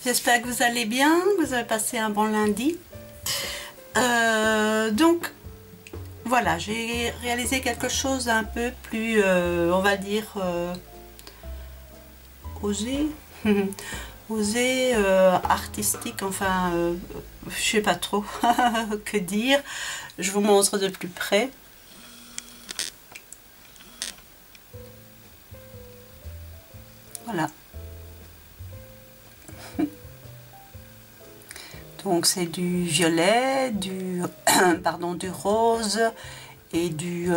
J'espère que vous allez bien, que vous avez passé un bon lundi. Donc, voilà, j'ai réalisé quelque chose un peu plus, on va dire, osé, osé, artistique, enfin, je sais pas trop que dire. Je vous montre de plus près. Voilà. Donc c'est du violet, du pardon, du rose et du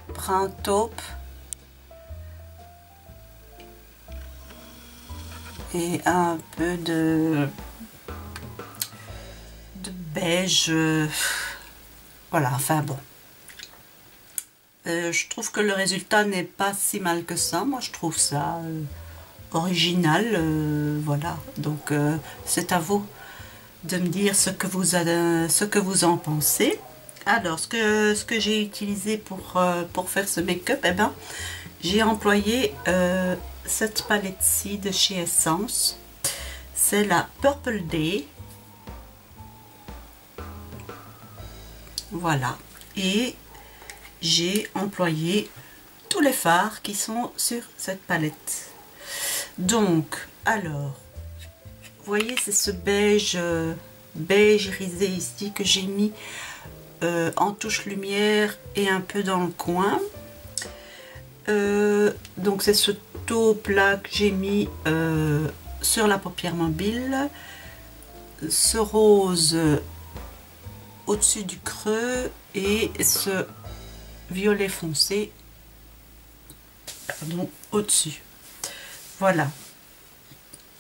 brun taupe et un peu de beige. Voilà, enfin bon. Je trouve que le résultat n'est pas si mal que ça. Moi je trouve ça original, voilà, donc c'est à vous de me dire ce que vous en pensez. Alors ce que j'ai utilisé pour faire ce make-up, eh ben, j'ai employé cette palette-ci de chez Essence. C'est la Purple Day, voilà, et j'ai employé tous les fards qui sont sur cette palette. Donc, alors, vous voyez, c'est ce beige, beige irisé ici que j'ai mis en touche lumière et un peu dans le coin. Donc, c'est ce taupe là que j'ai mis sur la paupière mobile. Ce rose au-dessus du creux et ce violet foncé, pardon, au-dessus. Voilà,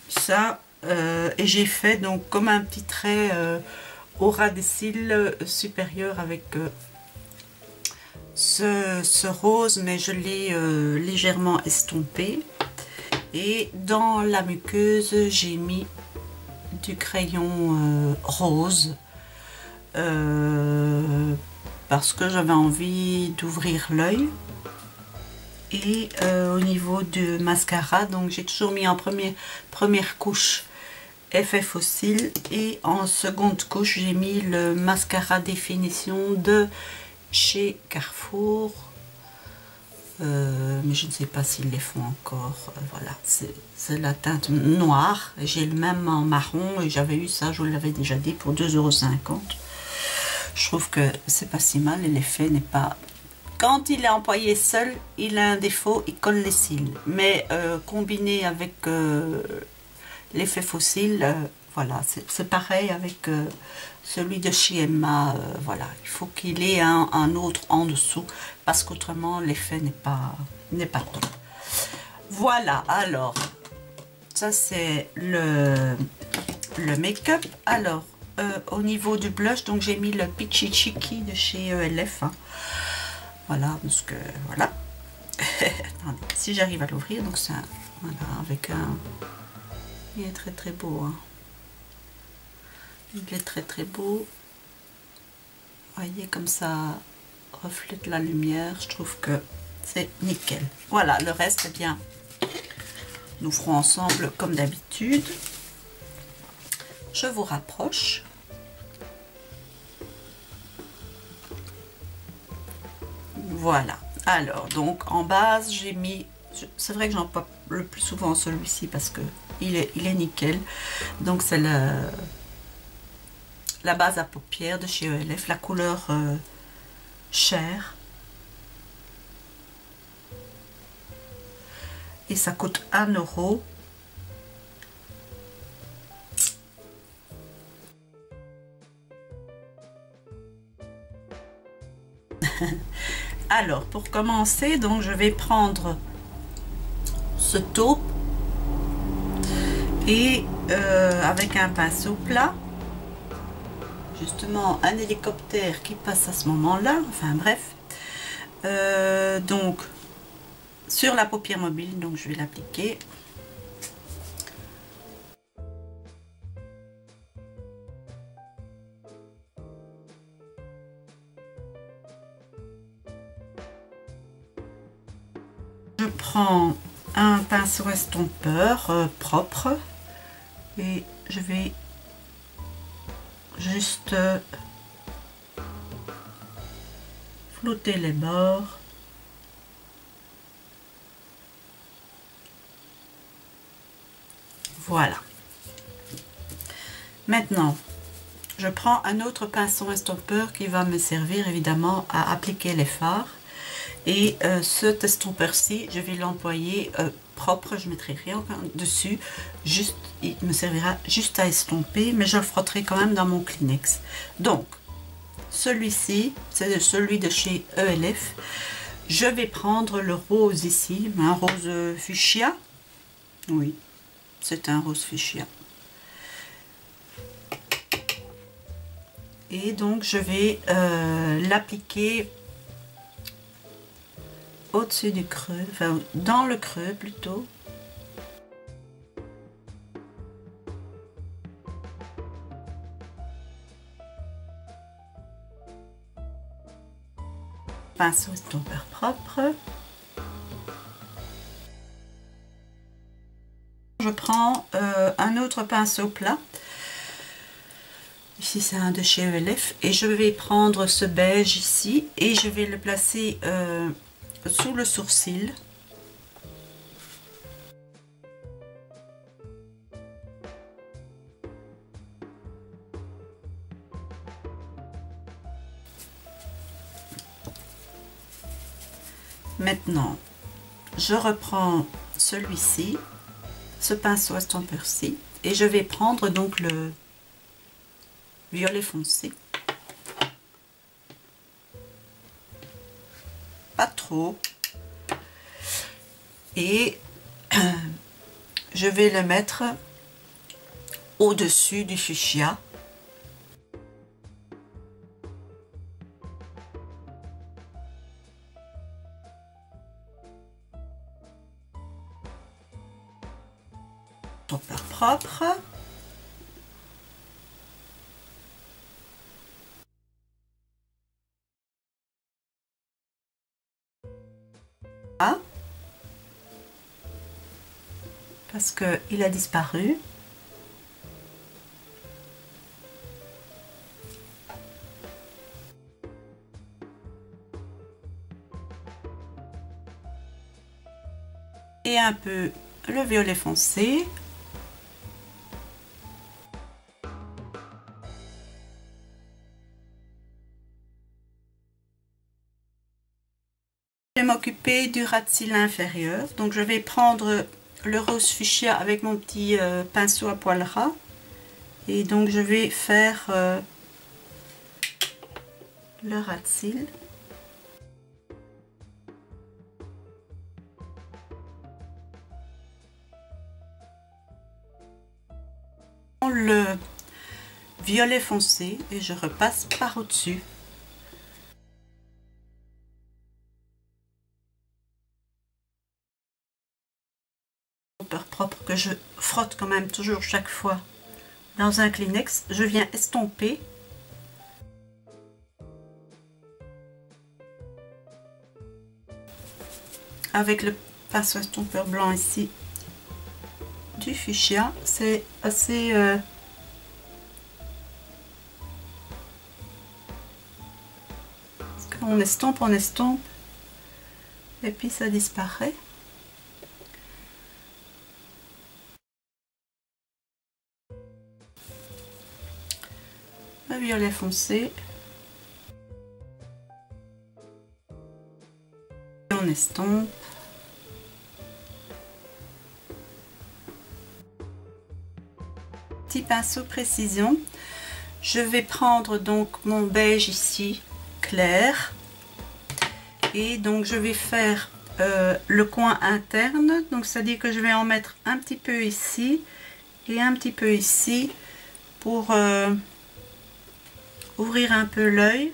ça, et j'ai fait donc comme un petit trait au ras des cils supérieurs avec ce rose, mais je l'ai légèrement estompé. Et dans la muqueuse, j'ai mis du crayon rose parce que j'avais envie d'ouvrir l'œil. Et au niveau du mascara, donc j'ai toujours mis en première couche effet fossile et en seconde couche j'ai mis le mascara définition de chez Carrefour, mais je ne sais pas s'ils les font encore. Voilà, c'est la teinte noire, j'ai le même en marron et j'avais eu ça, je vous l'avais déjà dit, pour 2,50 €. Je trouve que c'est pas si mal et l'effet n'est pas... Quand il est employé seul, il a un défaut, il colle les cils. Mais combiné avec l'effet fossile, voilà, c'est pareil avec celui de chez Emma. Voilà, il faut qu'il ait un autre en dessous, parce qu'autrement l'effet n'est pas top. Voilà, alors, ça c'est le make-up. Alors, au niveau du blush, donc j'ai mis le Peachy Cheeky de chez ELF. Hein. Voilà, parce que voilà. Attendez, si j'arrive à l'ouvrir, donc c'est voilà, avec un... Il est très très beau. Hein. Il est très très beau. Vous voyez comme ça reflète la lumière. Je trouve que c'est nickel. Voilà, le reste, eh bien, nous ferons ensemble comme d'habitude. Je vous rapproche. Voilà, alors donc en base j'ai mis, c'est vrai que j'emploie le plus souvent celui-ci parce que il est nickel. Donc c'est la base à paupières de chez ELF, la couleur chair, et ça coûte 1 €. Alors, pour commencer, donc je vais prendre ce taupe et avec un pinceau plat, justement un hélicoptère qui passe à ce moment-là, enfin bref, donc sur la paupière mobile, donc je vais l'appliquer. Je prends un pinceau estompeur propre et je vais juste flouter les bords. Voilà. Maintenant, je prends un autre pinceau estompeur qui va me servir évidemment à appliquer les fards. Et cet estompeur-ci, je vais l'employer propre, je ne mettrai rien dessus, juste, il me servira juste à estomper, mais je le frotterai quand même dans mon Kleenex. Donc, celui-ci, c'est celui de chez ELF. Je vais prendre le rose ici, un rose fuchsia. Oui, c'est un rose fuchsia. Et donc, je vais l'appliquer au-dessus du creux, enfin dans le creux plutôt. Pinceau estompeur propre. Je prends un autre pinceau plat. Ici c'est un de chez ELF et je vais prendre ce beige ici et je vais le placer sous le sourcil. Maintenant, je reprends celui-ci, ce pinceau estompeur-ci, et je vais prendre donc le violet foncé. Pas trop. Et je vais le mettre au-dessus du fuchsia. Estompeur propre. Parce qu'il a disparu. Et un peu le violet foncé. Je vais m'occuper du ras de cils inférieur. Donc je vais prendre le rose fuchsia avec mon petit pinceau à poil ras. Et donc je vais faire le ras de cils. Le violet foncé et je repasse par au-dessus. Propre que je frotte quand même toujours chaque fois dans un Kleenex, je viens estomper avec le pinceau estompeur blanc ici du fuchsia. C'est assez parce qu'on estompe, on estompe et puis ça disparaît. Le violet foncé. On estompe. Petit pinceau précision. Je vais prendre donc mon beige ici, clair. Et donc je vais faire le coin interne. Donc c'est-à-dire que je vais en mettre un petit peu ici et un petit peu ici pour ouvrir un peu l'œil.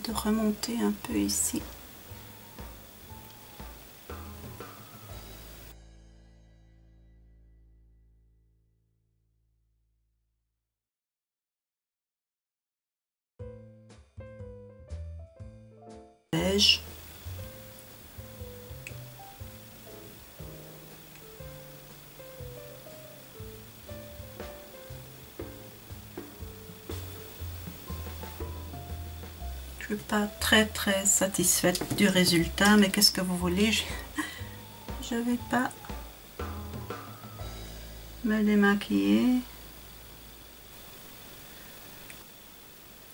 De remonter un peu ici. beige. Je suis pas très satisfaite du résultat, mais qu'est-ce que vous voulez, je vais pas me démaquiller.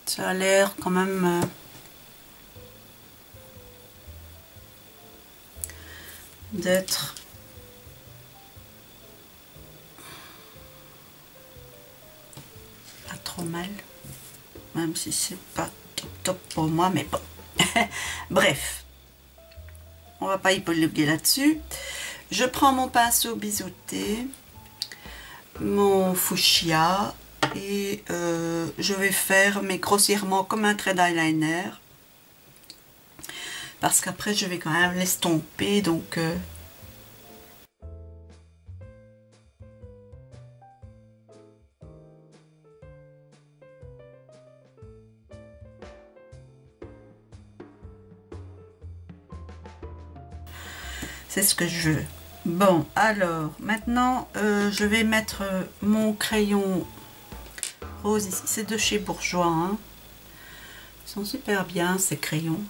Ça a l'air quand même d'être pas trop mal, même si c'est pas top pour moi, mais bon. Bref, on va pas épiloguer là-dessus. Je prends mon pinceau biseauté, mon fuchsia, et je vais faire, mais grossièrement comme un trait d'eyeliner, parce qu'après je vais quand même l'estomper, donc c'est ce que je veux. Bon, alors maintenant je vais mettre mon crayon rose ici, c'est de chez Bourjois, hein. Ils sont super bien ces crayons.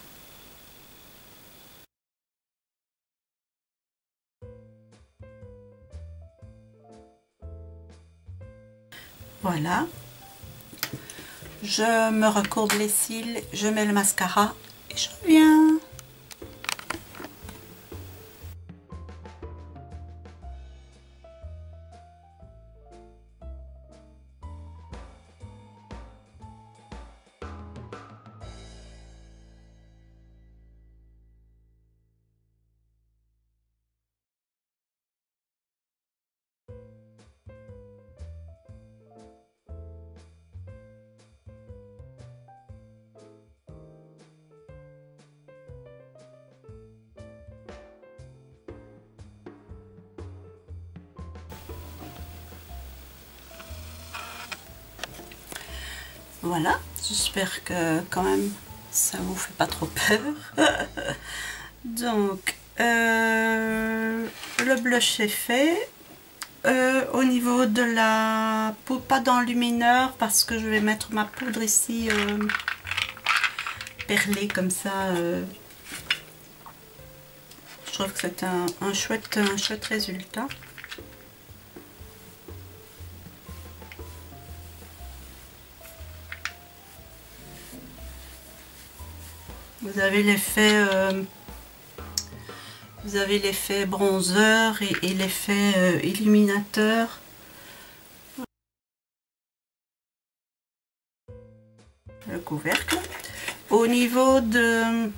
Voilà, je me recourbe les cils, je mets le mascara et je reviens. Voilà, j'espère que quand même ça vous fait pas trop peur. Donc le blush est fait. Au niveau de la peau, pas d'enlumineur parce que je vais mettre ma poudre ici perlée comme ça. Je trouve que c'est un chouette résultat. Vous avez l'effet bronzeur et l'effet illuminateur. Le couvercle. Au niveau de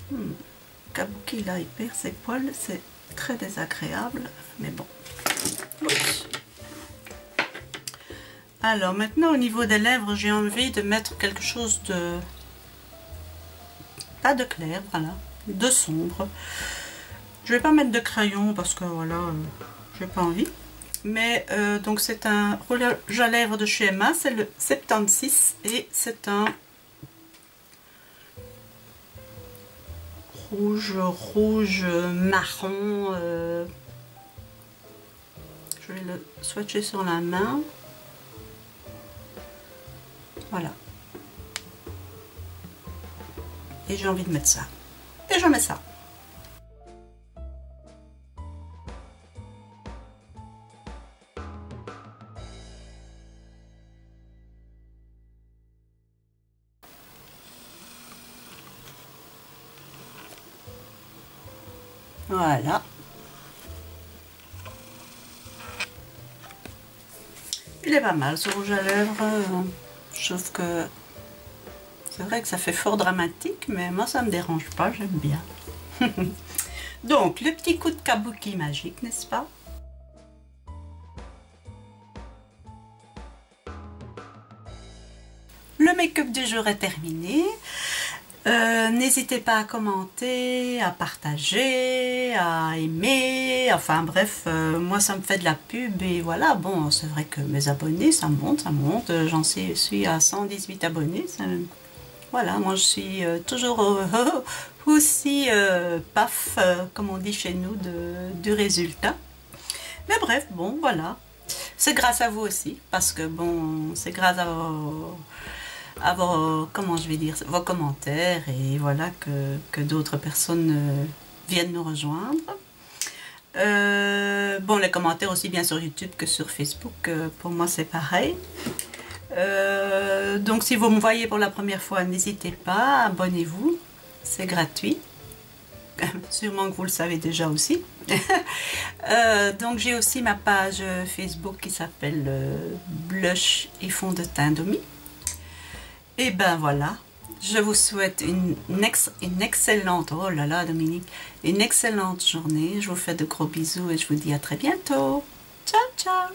Kabuki, là il perd ses poils, c'est très désagréable, mais bon. Oups. Alors maintenant au niveau des lèvres, j'ai envie de mettre quelque chose de pas de clair, voilà, de sombre. Je vais pas mettre de crayon parce que voilà, j'ai pas envie. Mais donc c'est un rouge à lèvres de chez Emma, c'est le 76 et c'est un rouge marron. Je vais le swatcher sur la main. Voilà. Et j'ai envie de mettre ça. Et je mets ça. Voilà. Il est pas mal ce rouge à lèvres. Je trouve que c'est vrai que ça fait fort dramatique, mais moi ça me dérange pas, j'aime bien. Donc le petit coup de kabuki magique, n'est-ce pas? Le make-up du jour est terminé. N'hésitez pas à commenter, à partager, à aimer, enfin bref, moi ça me fait de la pub et voilà, bon c'est vrai que mes abonnés ça monte, j'en suis à 118 abonnés, Voilà, moi je suis toujours aussi paf, comme on dit chez nous, du résultat. Mais bref, bon, voilà. C'est grâce à vous aussi, parce que bon, c'est grâce à vos, comment je vais dire, vos commentaires, et voilà que d'autres personnes viennent nous rejoindre. Bon, les commentaires aussi bien sur YouTube que sur Facebook, pour moi c'est pareil. Donc si vous me voyez pour la première fois, n'hésitez pas, abonnez-vous, c'est gratuit. Sûrement que vous le savez déjà aussi. Donc j'ai aussi ma page Facebook qui s'appelle Blush et fond de teint Domi. Et ben voilà, je vous souhaite une excellente, oh là là Dominique, une excellente journée. Je vous fais de gros bisous et je vous dis à très bientôt. Ciao ciao.